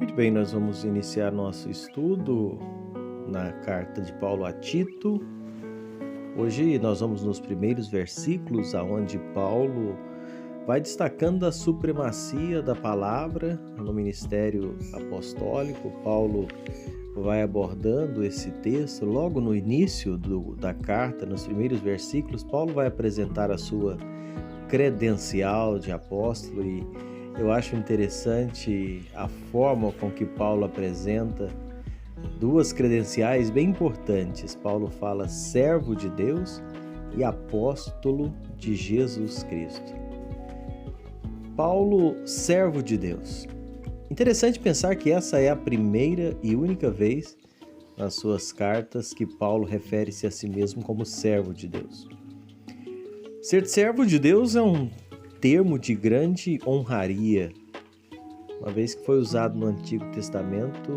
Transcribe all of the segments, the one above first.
Muito bem, nós vamos iniciar nosso estudo na carta de Paulo a Tito. Hoje nós vamos nos primeiros versículos, aonde Paulo vai destacando a supremacia da palavra no ministério apostólico. Paulo vai abordando esse texto logo no início da carta, nos primeiros versículos. Paulo vai apresentar a sua credencial de apóstolo e eu acho interessante a forma com que Paulo apresenta duas credenciais bem importantes. Paulo fala servo de Deus e apóstolo de Jesus Cristo. Paulo, servo de Deus. Interessante pensar que essa é a primeira e única vez nas suas cartas que Paulo refere-se a si mesmo como servo de Deus. Ser servo de Deus é um termo de grande honraria, uma vez que foi usado no Antigo Testamento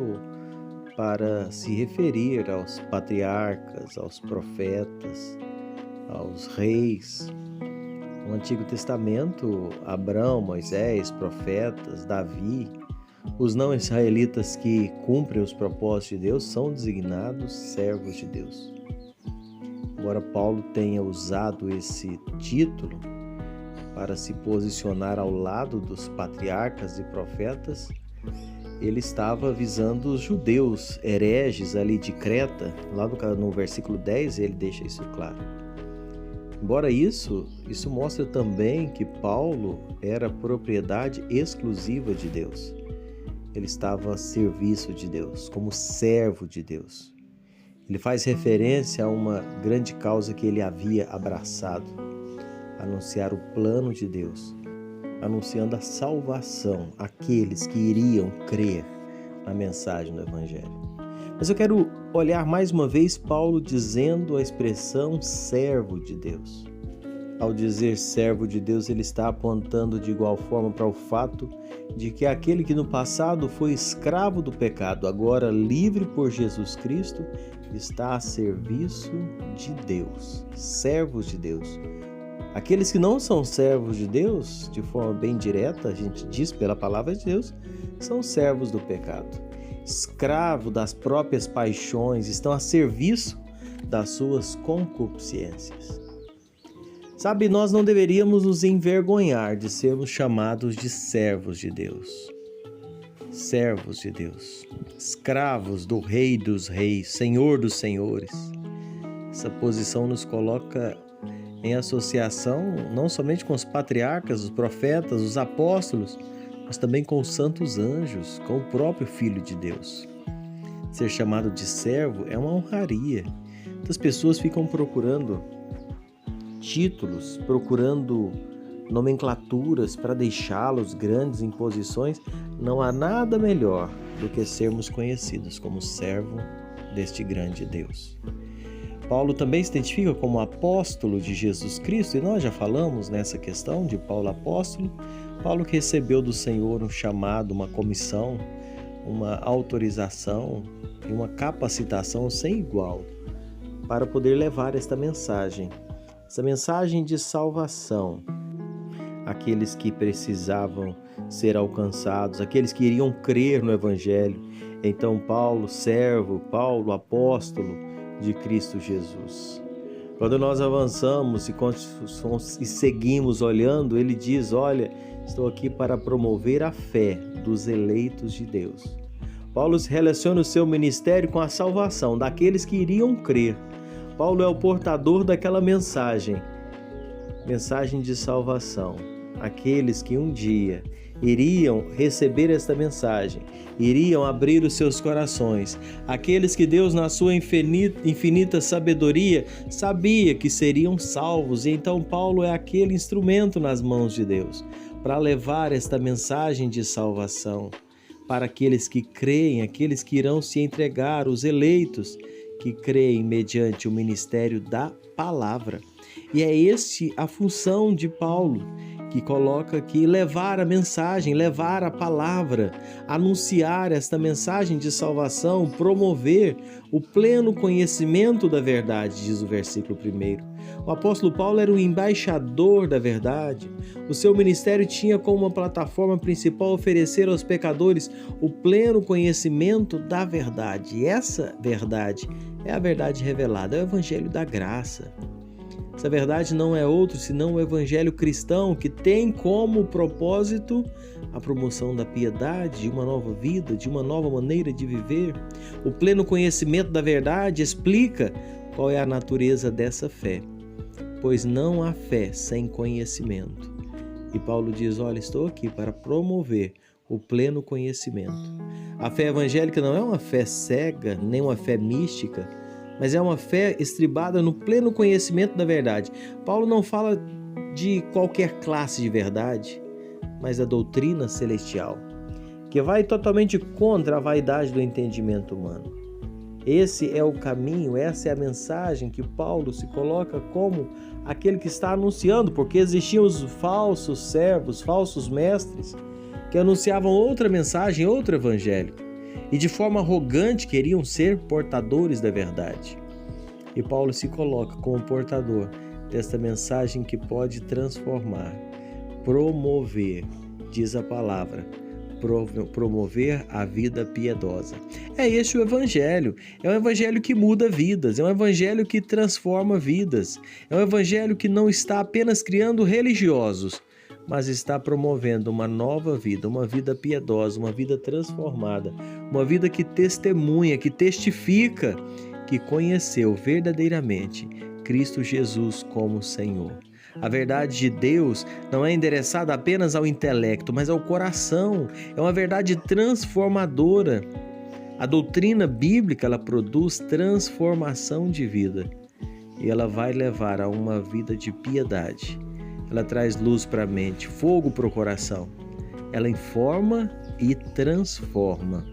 para se referir aos patriarcas, aos profetas, aos reis. No Antigo Testamento, Abraão, Moisés, profetas, Davi, os não israelitas que cumprem os propósitos de Deus são designados servos de Deus. Embora Paulo tenha usado esse título para se posicionar ao lado dos patriarcas e profetas, ele estava visando os judeus hereges ali de Creta. Lá no versículo 10 ele deixa isso claro. Embora isso mostra também que Paulo era propriedade exclusiva de Deus. Ele estava a serviço de Deus, como servo de Deus. Ele faz referência a uma grande causa que ele havia abraçado: anunciar o plano de Deus, anunciando a salvação àqueles que iriam crer na mensagem do Evangelho. Mas eu quero olhar mais uma vez Paulo dizendo a expressão servo de Deus. Ao dizer servo de Deus, ele está apontando de igual forma para o fato de que aquele que no passado foi escravo do pecado, agora livre por Jesus Cristo, está a serviço de Deus, servos de Deus. Aqueles que não são servos de Deus, de forma bem direta, a gente diz pela palavra de Deus, são servos do pecado. Escravo das próprias paixões, estão a serviço das suas concupiscências. Sabe, nós não deveríamos nos envergonhar de sermos chamados de servos de Deus. Servos de Deus, escravos do Rei dos Reis, Senhor dos Senhores. Essa posição nos coloca em associação não somente com os patriarcas, os profetas, os apóstolos, mas também com os santos anjos, com o próprio Filho de Deus. Ser chamado de servo é uma honraria. Muitas pessoas ficam procurando títulos, procurando nomenclaturas para deixá-los grandes em posições. Não há nada melhor do que sermos conhecidos como servo deste grande Deus. Paulo também se identifica como apóstolo de Jesus Cristo, e nós já falamos nessa questão de Paulo apóstolo. Paulo que recebeu do Senhor um chamado, uma comissão, uma autorização e uma capacitação sem igual para poder levar essa mensagem de salvação àqueles que precisavam ser alcançados, aqueles que iriam crer no Evangelho. Então Paulo, servo, Paulo, apóstolo de Cristo Jesus. Quando nós avançamos e seguimos olhando, ele diz: olha, estou aqui para promover a fé dos eleitos de Deus. Paulo se relaciona o seu ministério com a salvação daqueles que iriam crer. Paulo é o portador daquela mensagem de salvação. Aqueles que um dia iriam receber esta mensagem, iriam abrir os seus corações. Aqueles que Deus, na sua infinita sabedoria, sabia que seriam salvos. E então Paulo é aquele instrumento nas mãos de Deus para levar esta mensagem de salvação para aqueles que creem, aqueles que irão se entregar, os eleitos que creem mediante o ministério da palavra. E é a função de Paulo. que coloca aqui levar a mensagem, levar a palavra, anunciar esta mensagem de salvação, promover o pleno conhecimento da verdade, diz o versículo 1. O apóstolo Paulo era o embaixador da verdade. O seu ministério tinha como uma plataforma principal oferecer aos pecadores o pleno conhecimento da verdade. E essa verdade é a verdade revelada, é o evangelho da graça. Essa verdade não é outro senão o evangelho cristão, que tem como propósito a promoção da piedade, de uma nova vida, de uma nova maneira de viver. O pleno conhecimento da verdade explica qual é a natureza dessa fé, pois não há fé sem conhecimento. E Paulo diz, olha, estou aqui para promover o pleno conhecimento. A fé evangélica não é uma fé cega, nem uma fé mística, mas é uma fé estribada no pleno conhecimento da verdade. Paulo não fala de qualquer classe de verdade, mas da doutrina celestial, que vai totalmente contra a vaidade do entendimento humano. Esse é o caminho, essa é a mensagem que Paulo se coloca como aquele que está anunciando, porque existiam os falsos servos, falsos mestres, que anunciavam outra mensagem, outro evangelho, e de forma arrogante queriam ser portadores da verdade. E Paulo se coloca como portador desta mensagem que pode transformar, promover, diz a palavra, promover a vida piedosa. É este o evangelho, é um evangelho que muda vidas, é um evangelho que transforma vidas, é um evangelho que não está apenas criando religiosos, mas está promovendo uma nova vida, uma vida piedosa, uma vida transformada, uma vida que testemunha, que testifica que conheceu verdadeiramente Cristo Jesus como Senhor. A verdade de Deus não é endereçada apenas ao intelecto, mas ao coração. É uma verdade transformadora. A doutrina bíblica, ela produz transformação de vida e ela vai levar a uma vida de piedade. Ela traz luz para a mente, fogo para o coração. Ela informa e transforma.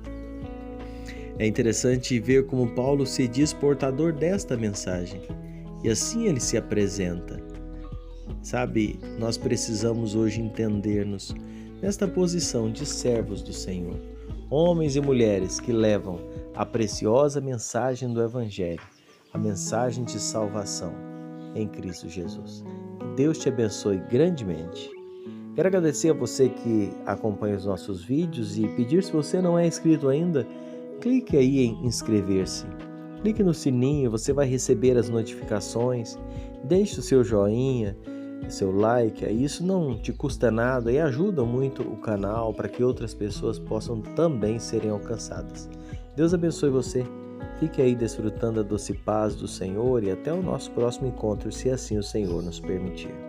É interessante ver como Paulo se diz portador desta mensagem. E assim ele se apresenta. Sabe, nós precisamos hoje entender-nos nesta posição de servos do Senhor. Homens e mulheres que levam a preciosa mensagem do Evangelho, a mensagem de salvação em Cristo Jesus. Que Deus te abençoe grandemente. Quero agradecer a você que acompanha os nossos vídeos e pedir, se você não é inscrito ainda, clique aí em inscrever-se. Clique no sininho, você vai receber as notificações. Deixe o seu joinha, seu like, isso não te custa nada e ajuda muito o canal para que outras pessoas possam também serem alcançadas. Deus abençoe você. Fique aí desfrutando da doce paz do Senhor e até o nosso próximo encontro, se assim o Senhor nos permitir.